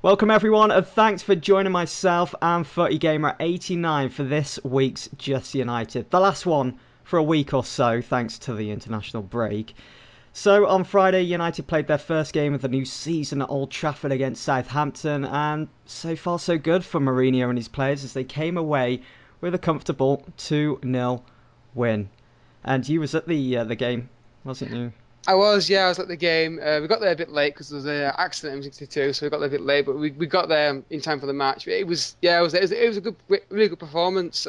Welcome everyone, and thanks for joining myself and FootyGamer89 for this week's Just United. The last one for a week or so, thanks to the international break. So on Friday, United played their first game of the new season at Old Trafford against Southampton, and so far so good for Mourinho and his players as they came away with a comfortable 2-0 win. And you was at the game, wasn't you? I was at the game. We got there a bit late because there was an accident in 62, so we got there a bit late. But we got there in time for the match. It was a good, really good performance.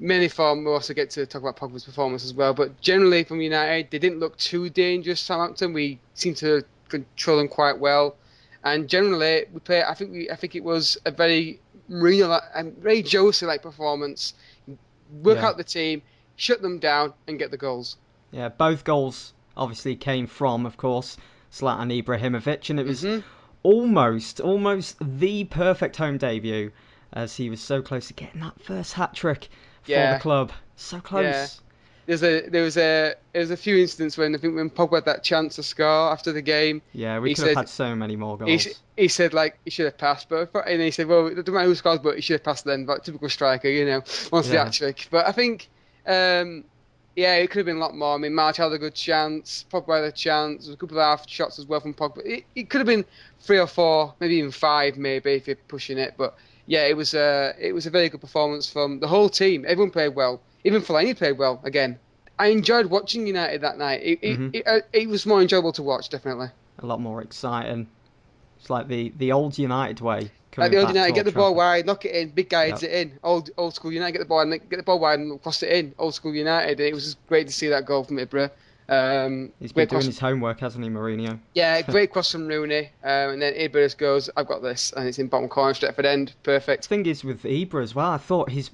Mainly from we also get to talk about Pogba's performance as well. But generally from United, they didn't look too dangerous. Southampton, we seemed to control them quite well, and generally we play. I think it was a very Mourinho and very Jose-like performance. Work out the team, shut them down, and get the goals. Yeah, both goals obviously came from, of course, Zlatan Ibrahimovic, and it was almost the perfect home debut, as he was so close to getting that first hat trick for the club. So close. Yeah. There was a few instances when I think when Pogba had that chance to score after the game. Yeah, we could have had so many more goals. He said he should have passed, and he said, well, it doesn't matter who scores, but he should have passed then. But typical striker, wants the hat trick. But I think. It could have been a lot more. I mean, March had a good chance. Pogba had a chance. There was a couple of half shots as well from Pogba. It could have been 3 or 4, maybe even 5, maybe if you're pushing it. But yeah, it was a very good performance from the whole team. Everyone played well. Even Fellaini played well again. I enjoyed watching United that night. It was more enjoyable to watch, definitely. A lot more exciting. It's like the old United way. Like the old United, get the ball wide, knock it in, big guy heads it in. Old school United, get the ball wide and cross it in. Old school United. It was just great to see that goal from Ibra. He's been doing his homework, hasn't he, Mourinho? Yeah, great cross from Rooney. And then Ibra just goes, I've got this, and it's in bottom corner, straight for the end. Perfect. The thing is with Ibra as well, I thought his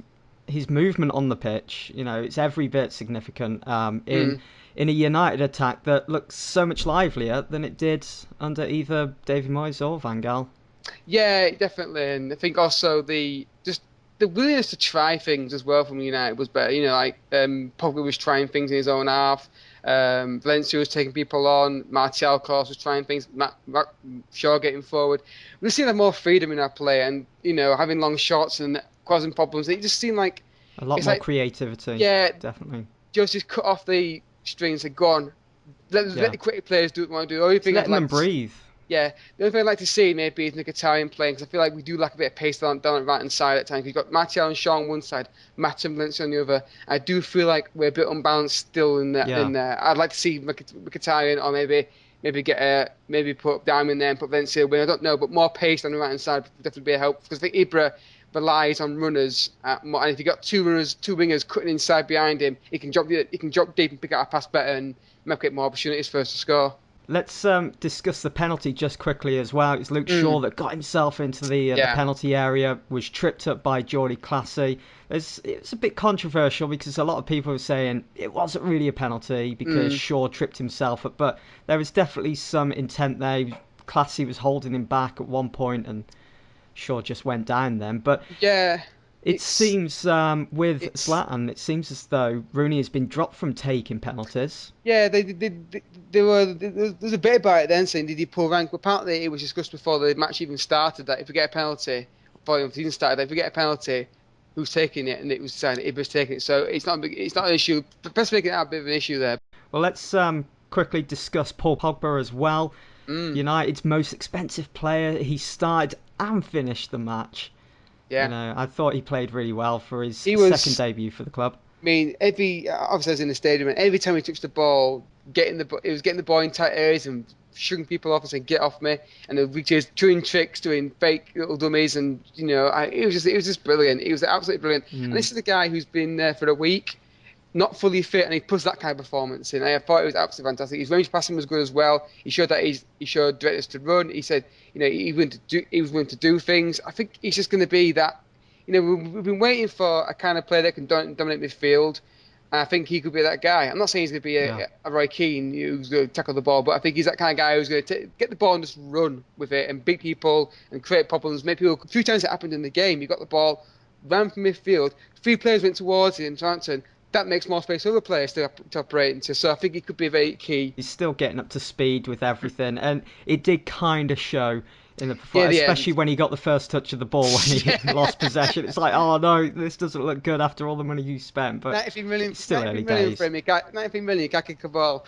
movement on the pitch, it's every bit significant in a United attack that looks so much livelier than it did under either David Moyes or Van Gaal. Yeah, definitely, and I think also the willingness to try things as well from United was better. Pogba was trying things in his own half. Valencia was taking people on. Martial, of course, was trying things. Shaw getting forward. We just seemed to have more freedom in our play, and having long shots and causing problems. It just seemed like a lot more creativity. Yeah, definitely. Just cut off the strings and go on. Let the quick players do what they want to do. The only thing let them breathe. Yeah, the only thing I'd like to see maybe is Mkhitaryan playing, because I feel like we do lack a bit of pace down the right-hand side at times. We've got Martial and Shaw on one side, Matt and Valencia on the other. I do feel like we're a bit unbalanced still in there. I'd like to see Mkhitaryan or maybe put Diamond there and put Valencia in. I don't know, but more pace on the right-hand side would definitely be a help, because I think Ibra relies on runners, and if you've got two wingers cutting inside behind him, he can drop deep and pick out a pass better and make it more opportunities for us to score. Let's discuss the penalty just quickly as well. It's Luke Shaw that got himself into the penalty area, was tripped up by Jordi Clasie. It's a bit controversial because a lot of people were saying it wasn't really a penalty because Shaw tripped himself up, but there was definitely some intent there. Clasie was holding him back at one point and Shaw just went down then. But yeah. It seems with Zlatan, it seems as though Rooney has been dropped from taking penalties. Yeah, there was a bit about it then saying, did he pull rank? Apparently, it was discussed before the match even started that if we get a penalty, before the season started, if we get a penalty, who's taking it? And it was decided Ibra's taking it. So it's not an issue. Perhaps making out a bit of an issue there. Well, let's quickly discuss Paul Pogba as well. United's most expensive player. He started and finished the match. Yeah, I thought he played really well for his second debut for the club. I mean, obviously I was in the stadium, and every time he touched the ball, he was getting the ball in tight areas and shooting people off and saying, "Get off me!" And he was doing tricks, doing fake little dummies, and it was just brilliant. He was absolutely brilliant. And this is a guy who's been there for a week, not fully fit, and he puts that kind of performance in. I thought it was absolutely fantastic. His range passing was good as well. He showed that he showed directness to run. He said, he was willing to do things. I think he's just going to be that. We've been waiting for a kind of player that can dominate midfield. And I think he could be that guy. I'm not saying he's going to be a Roy Keane who's going to tackle the ball, but I think he's that kind of guy who's going to get the ball and just run with it and beat people and create problems. Maybe a few times it happened in the game. He got the ball, ran from midfield, 3 players went towards him, Johnson. That makes more space for other players to operate into. So I think he could be very key. He's still getting up to speed with everything, and it did kind of show in the performance, especially when he got the first touch of the ball when he lost possession. It's like, oh no, this doesn't look good after all the money you spent. But 93 million, it's still early 93 days. For him, 93 million, Kaki Cabal.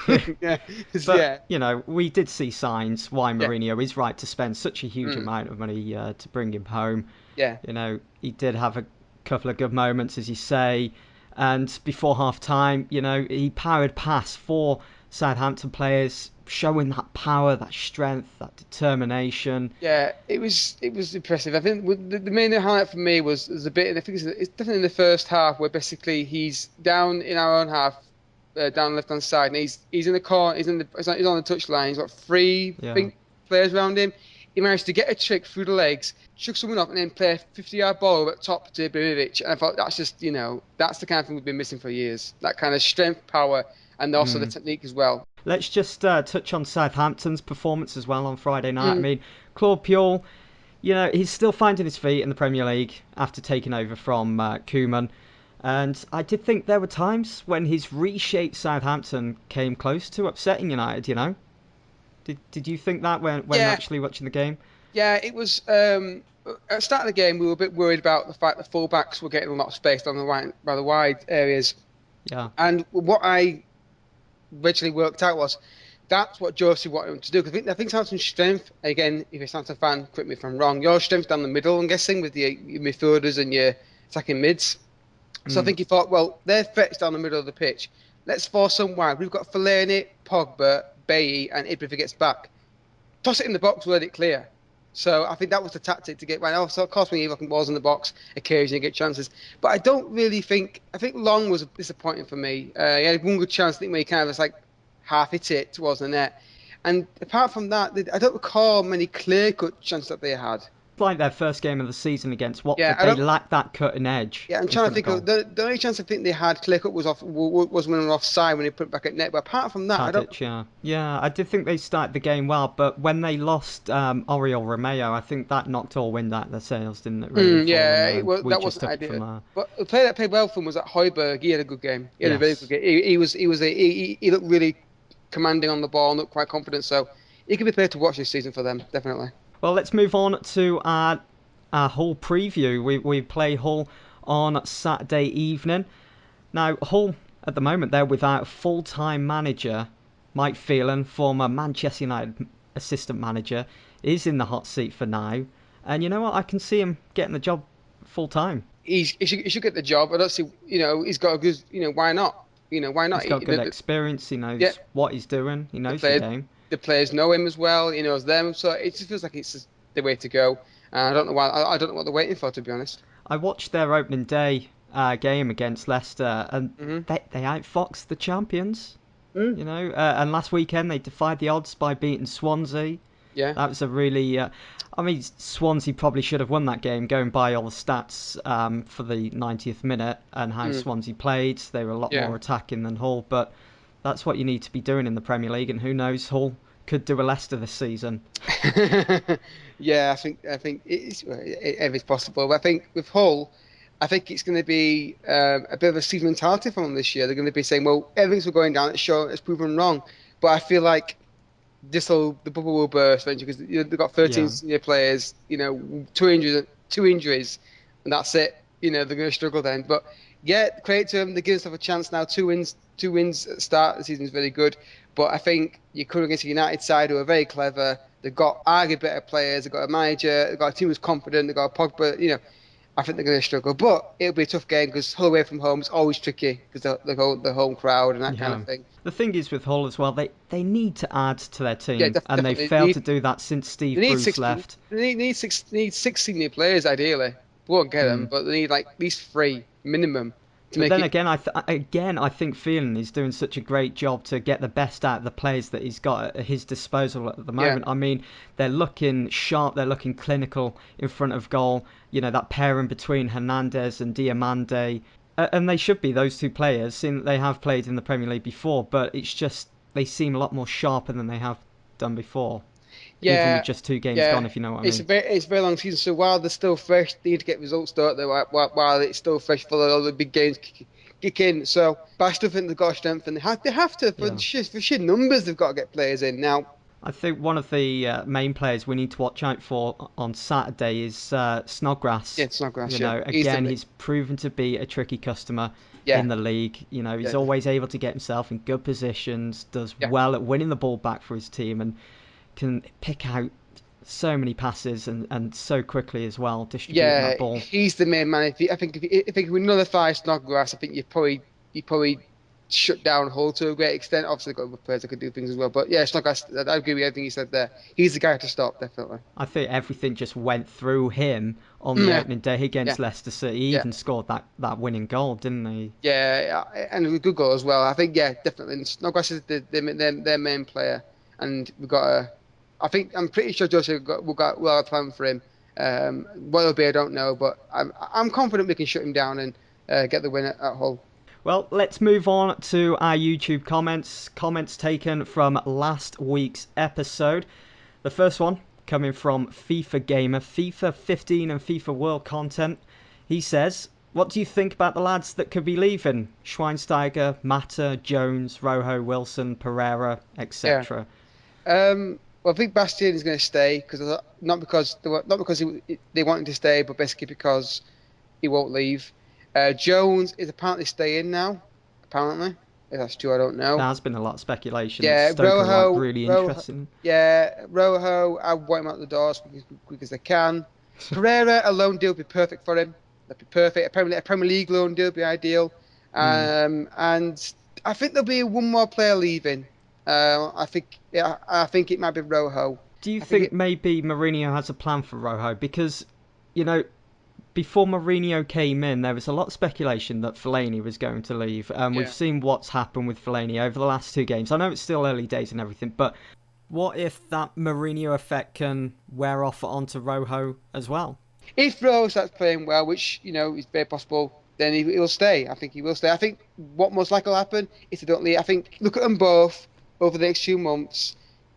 But you know, we did see signs why Mourinho is right to spend such a huge amount of money to bring him home. Yeah. You know, he did have a couple of good moments, as you say, and before half time, you know, he powered past 4 Southampton players, showing that power, that strength, that determination. Yeah, it was impressive. I think the main highlight for me was a bit, and I think it's definitely in the first half where basically he's down in our own half, down the left hand side, and he's in the corner, he's on the touchline. He's got 3 players around him. He managed to get a trick through the legs, chuck someone off, and then play a 50-yard ball over the top to Ibrahimovic. And I thought that's just, you know, that's the kind of thing we've been missing for years. That kind of strength, power, and also the technique as well. Let's just touch on Southampton's performance as well on Friday night. I mean, Claude Puel, you know, he's still finding his feet in the Premier League after taking over from Koeman. And I did think there were times when his reshaped Southampton came close to upsetting United, you know? Did you think that when actually watching the game? Yeah, it was... at the start of the game, we were a bit worried about the fact that full-backs were getting a lot of space on the wide areas. Yeah. And what I originally worked out was that's what Josie wanted him to do. Because I think Southampton's strength, again, if you're a Southampton fan, correct me if I'm wrong, your strength down the middle, I'm guessing, with your midfielders and your attacking mids. So I think he thought, well, their threats down the middle of the pitch. Let's force some wide. We've got Fellaini, Pogba, Bailly, and Ibra if he gets back. Toss it in the box, let it clear. So I think that was the tactic to get right. Also, of course, when you're looking balls in the box, occasionally get chances. But I don't really think... I think Long was disappointing for me. He had one good chance, I think, where he kind of was like half hit it towards the net. And apart from that, I don't recall many clear-cut chances that they had. Like their first game of the season against Watford, they lacked that cutting edge. Yeah, I'm trying to think of the only chance I think they had clear-cut was when they were offside when they put it back at net. But apart from that, I did think they started the game well, but when they lost Oriol Romeo, I think that knocked all wind out of their sails, didn't it? Really, that wasn't ideal. But the player that played well for them was at Højbjerg. He had a good game. He had a very good game. He looked really commanding on the ball, and looked quite confident. So he could be a player to watch this season for them, definitely. Well, let's move on to our Hull preview. We play Hull on Saturday evening. Now, Hull, at the moment, they're without full-time manager. Mike Phelan, former Manchester United assistant manager, is in the hot seat for now. And you know what? I can see him getting the job full-time. He should get the job. I don't see, he's got a good, why not? Why not? He's got good experience. He knows what he's doing. He knows the game. The players know him as well. He knows them, so it just feels like it's just the way to go. I don't know why. I don't know what they're waiting for, to be honest. I watched their opening day game against Leicester, and they outfoxed the champions. And last weekend they defied the odds by beating Swansea. Yeah, that was a really. Swansea probably should have won that game, going by all the stats for the 90th minute and how Swansea played. They were a lot more attacking than Hull, but that's what you need to be doing in the Premier League, and who knows, Hull could do a Leicester this season. Yeah, I think it's possible. But I think with Hull, I think it's going to be a bit of a season mentality for them this year. They're going to be saying, well, everything's going down, it's proven wrong. But I feel like the bubble will burst eventually, because they've got 13 senior players, 2 injuries, and that's it. They're going to struggle then. But yeah, credit to them, they give themselves a chance now. 2 wins at the start of the season is very good. But I think you come against a United side who are very clever. They've got arguably better players. They've got a manager. They've got a team who's confident. They've got a Pogba. I think they're going to struggle. But it'll be a tough game, because Hull away from home is always tricky, because the home crowd and that kind of thing. The thing is with Hull as well, they need to add to their team, and they've failed to do that since Steve Bruce left. They need six senior players, ideally. We won't get them, but they need at least 3 minimum. But then again, I think Phelan is doing such a great job to get the best out of the players that he's got at his disposal at the moment. I mean, they're looking sharp, they're looking clinical in front of goal. That pairing between Hernandez and Diamande. And they should be, those 2 players, seeing that they have played in the Premier League before. But it's just, they seem a lot more sharper than they have done before. Yeah, even with just 2 games gone, if you know what I mean. It's a very long season, so while they're still fresh, they need to get results, don't they? While it's still fresh for all the big games kick in. So, but I still think they've got strength, and they have to for sheer numbers. They've got to get players in now. I think one of the main players we need to watch out for on Saturday is Snodgrass. Yeah, it's not grass. You Yeah, know, again, he's proven to be a tricky customer yeah, in the league. You know, he's yeah, always able to get himself in good positions, does yeah. well at winning the ball back for his team, and can pick out so many passes and so quickly as well, distributing Yeah, that ball. he's the main man. If we another five Snodgrass, I think you probably shut down Hull to a great extent. Obviously, got other players that could do things as well. But yeah, Snodgrass, I agree with everything you said there. He's the guy to stop, definitely. I think everything just went through him on the Yeah, opening day yeah, against Leicester City. He yeah, even scored that winning goal, didn't he? yeah, and a good goal as well. I think yeah, definitely. Snodgrass is their main player, and we've got a. I'm pretty sure Joseph will have a plan for him. What it'll be, I don't know, but I'm confident we can shut him down and get the win at Hull. Well, let's move on to our YouTube comments. Comments taken from last week's episode. The first one coming from FIFA Gamer, FIFA 15 and FIFA World Content. He says, what do you think about the lads that could be leaving? Schweinsteiger, Mata, Jones, Rojo, Wilson, Pereira, Yeah. etc. Well, I think Bastian is going to stay because not because they want him to stay, but basically because he won't leave. Jones is apparently staying now. Apparently, if that's true, I don't There know. has been a lot of speculation that Yeah, Stoke are like really interested. Yeah, Rojo. I want him out the door as quick as I can. Pereira, a loan deal would be perfect for him. That'd be perfect. A Premier League loan deal would be ideal. And I think there'll be one more player leaving. I think it might be Rojo. Do you I think think maybe Mourinho has a plan for Rojo? Because, you know, before Mourinho came in, there was a lot of speculation that Fellaini was going to leave. We've Yeah. seen what's happened with Fellaini over the last two games. I know it's still early days and everything, but what if that Mourinho effect can wear off onto Rojo as well? If Rojo starts playing well, which is very possible, then he'll stay. I think he will stay. I think what most likely will happen if they don't leave. I think look at them both over the next 2 months,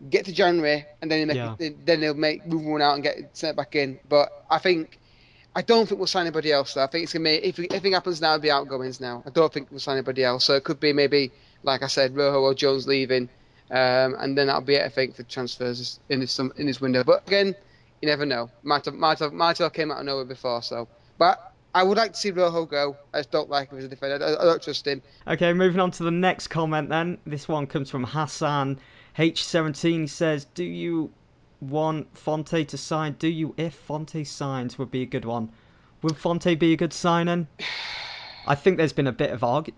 get to January, and then Yeah. they'll move one out and get sent back in. But I don't think we'll sign anybody else. Though. I think it's gonna be if anything happens now, it'll be outgoings now. I don't think we'll sign anybody else. So it could be maybe like I said, Rojo or Jones leaving, and then that'll be it. I think for transfers in this window. But again, you never know. Might have came out of nowhere before. So, but I would like to see Rojo go. I just don't like him as a defender. I don't trust him. Okay, moving on to the next comment then. This one comes from Hassan H17. He says, do you want Fonte to sign? Do you, if Fonte signs, would be a good one? Would Fonte be a good signing? I think there's been a bit of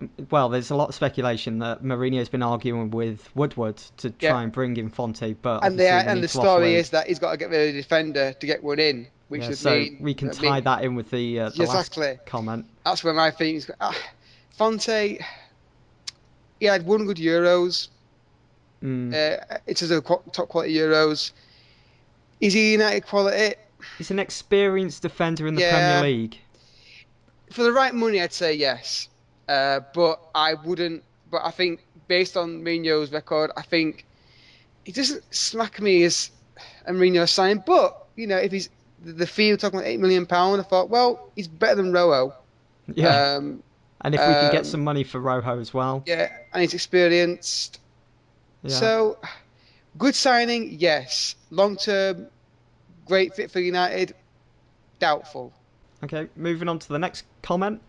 there's a lot of speculation that Mourinho's been arguing with Woodward to try and bring in Fonte, but and the story is that he's got to get rid of the defender to get one in, which would mean we can tie that in with the exactly. last comment. That's where my feelings go. Fonte, he had one good Euros. It's a top quality Euros. Is he United quality? He's an experienced defender in the Premier League. For the right money, I'd say yes. But I wouldn't. But I think based on Mourinho's record, I think he doesn't smack me as a Mourinho sign. But if he's the fee talking about £8 million, I thought, well, he's better than Rojo. Yeah. And if we can get some money for Rojo as well. Yeah, and he's experienced. Yeah. So, good signing, yes. Long term, great fit for United, doubtful. Okay, moving on to the next comment.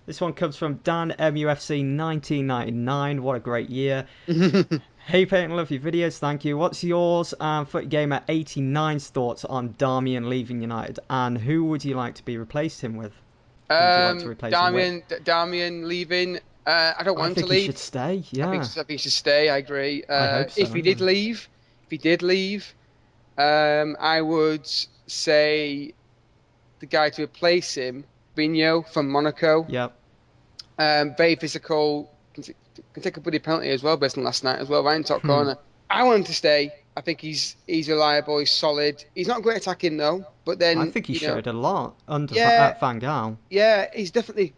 This one comes from Dan MUFC 1999. What a great year. Hey Peyton, love your videos, thank you. What's yours and Footy Gamer 89's thoughts on Darmian leaving United, and who would you like to be replaced him with? Darmian leaving. I don't want him to leave. He should stay. Yeah. I think he should stay. I agree. I hope so, if he did leave, I would say the guy to replace him, Mourinho from Monaco. Yep. Very physical. Can take a bloody penalty as well, based on last night as well, right in top corner. I want him to stay. I think he's reliable. He's solid. He's not great attacking though. But then I think he showed a lot under Van Gaal. Yeah, he's definitely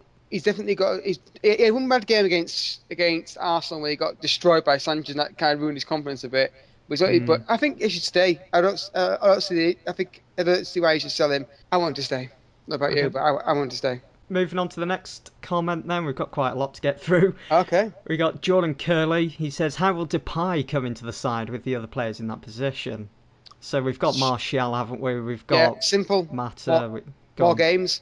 got. He had one bad game against Arsenal where he got destroyed by Sanchez, and that kind of ruined his confidence a bit. But I think he should stay. I don't see why you should sell him. I want him to stay. Not about you, but I want him to stay. moving on to the next comment then. We've got quite a lot to get through. Okay. We got Jordan Curley. He says, how will Depay come into the side with the other players in that position? So we've got Martial, haven't we? We've got simple. Mata. More games.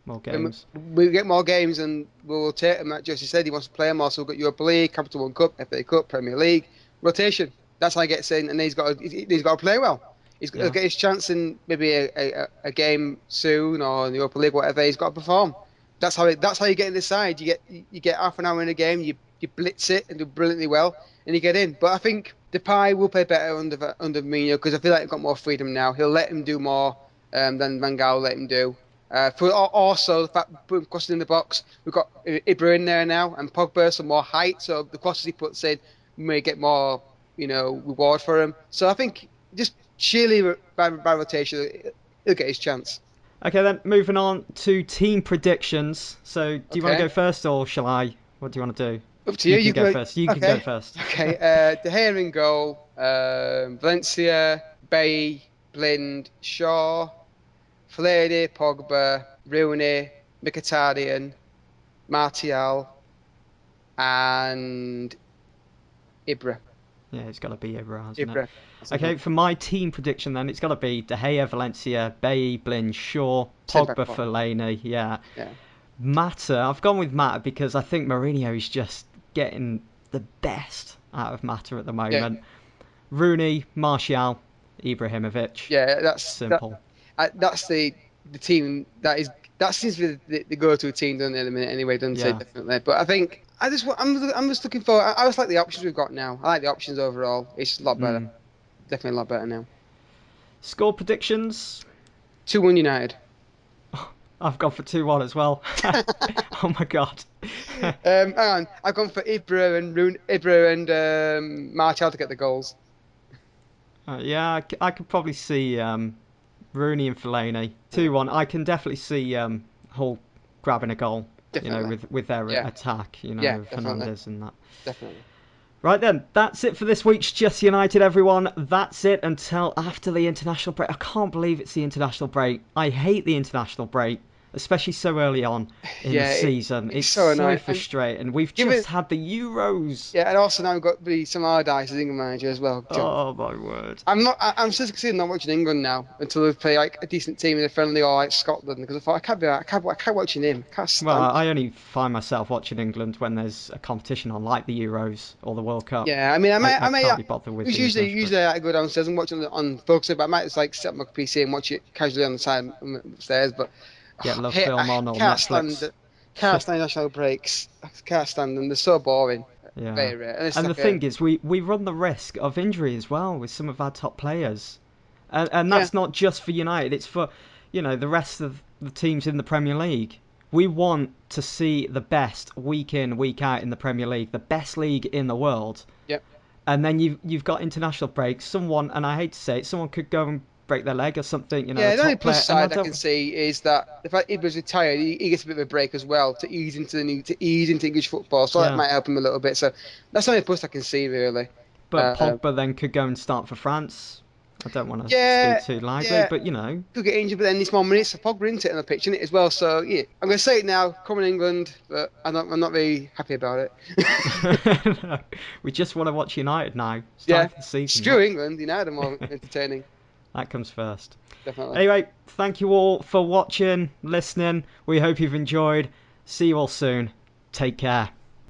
More games. We get more games and we'll rotate them. Like Jesse said, he wants to play more. So we've got Europa League, Capital One Cup, FA Cup, Premier League. Rotation. That's how he gets in, and he's got to play well. He'll get his chance in maybe a game soon or in the Europa League, whatever. He's got to perform. That's how you get in the side. You get half an hour in a game, you blitz it and do brilliantly well, and you get in. But I think Depay will play better under Mourinho because I feel like he's got more freedom now. He'll let him do more than Van Gaal let him do. Also, the fact putting crosses in the box, we've got Ibra in there now, and Pogba some more height, so the crosses he puts in may get more, reward for him. So I think just sheerly by rotation, he'll get his chance. Okay, then moving on to team predictions. So, do you want to go first, or shall I? What do you want to do? Up to you. You can go first. You can go first. Okay. De Gea in goal. Valencia, Bay, Blind, Shaw, Fellaini, Pogba, Rooney, Mkhitaryan, Martial, and Ibra. Yeah, it's got to be Ibra, hasn't Ibra. it? Okay, for my team prediction then, it's got to be De Gea, Valencia, Bay, Blind, Shaw, Pogba, Fellaini. Yeah. Mata, I've gone with Mata because I think Mourinho is just getting the best out of Mata at the moment. Rooney, Martial, Ibrahimovic. Yeah, that's simple. That's the team that seems to be the go-to team, doesn't it, at the minute anyway, doesn't it? Definitely. But I think I'm just looking for. I just like the options we've got now. I like the options overall. It's a lot better. Definitely a lot better now. Score predictions? 2-1 United. I've gone for 2-1 as well. Oh my god. Hang on, I've gone for Ibra and Martial to get the goals. I could probably see Rooney and Fellaini 2-1. I can definitely see Hull grabbing a goal. Definitely. With their attack. Fernandes and that. Definitely. Right then, that's it for this week's Just United, everyone. That's it until after the international break. I can't believe it's the international break. I hate the international break, especially so early on in the season. It's so frustrating. We've just had the Euros. Yeah, and also now we've got Sam Allardyce as England manager as well. John. Oh my word! I'm still considering not watching England now until we play like a decent team in a friendly or like Scotland, because I thought I can't watching him. I only find myself watching England when there's a competition on, like the Euros or the World Cup. Yeah, I mean, I can't be bothered with. Usually I go downstairs and watch it on Focus, but I might just like set up my PC and watch it casually on the side upstairs, but. Get Love Film on or Netflix. Can't stand national breaks. I can't stand them. They're so boring. Yeah. Very rare. And the thing is, we run the risk of injury as well with some of our top players. And that's not just for United. It's for, the rest of the teams in the Premier League. We want to see the best week in, week out in the Premier League. The best league in the world. Yep. And then you've got international breaks. Someone, and I hate to say it, someone could go and break their leg or something, Yeah, the only plus side I can see is that if Ibra's retired, he gets a bit of a break as well to ease into English football, so that might help him a little bit. So that's the only plus I can see, really. But Pogba then could go and start for France. I don't want to speak too lively, but could get injured, but then there's more minutes for Pogba into it on the pitch, isn't it, as well? So yeah, I'm going to say it now. Come on, England, but I'm not very happy about it. No, we just want to watch United now. The season. Screw England, United are more entertaining. That comes first. Definitely. Anyway, thank you all for watching, listening. We hope you've enjoyed. See you all soon. Take care.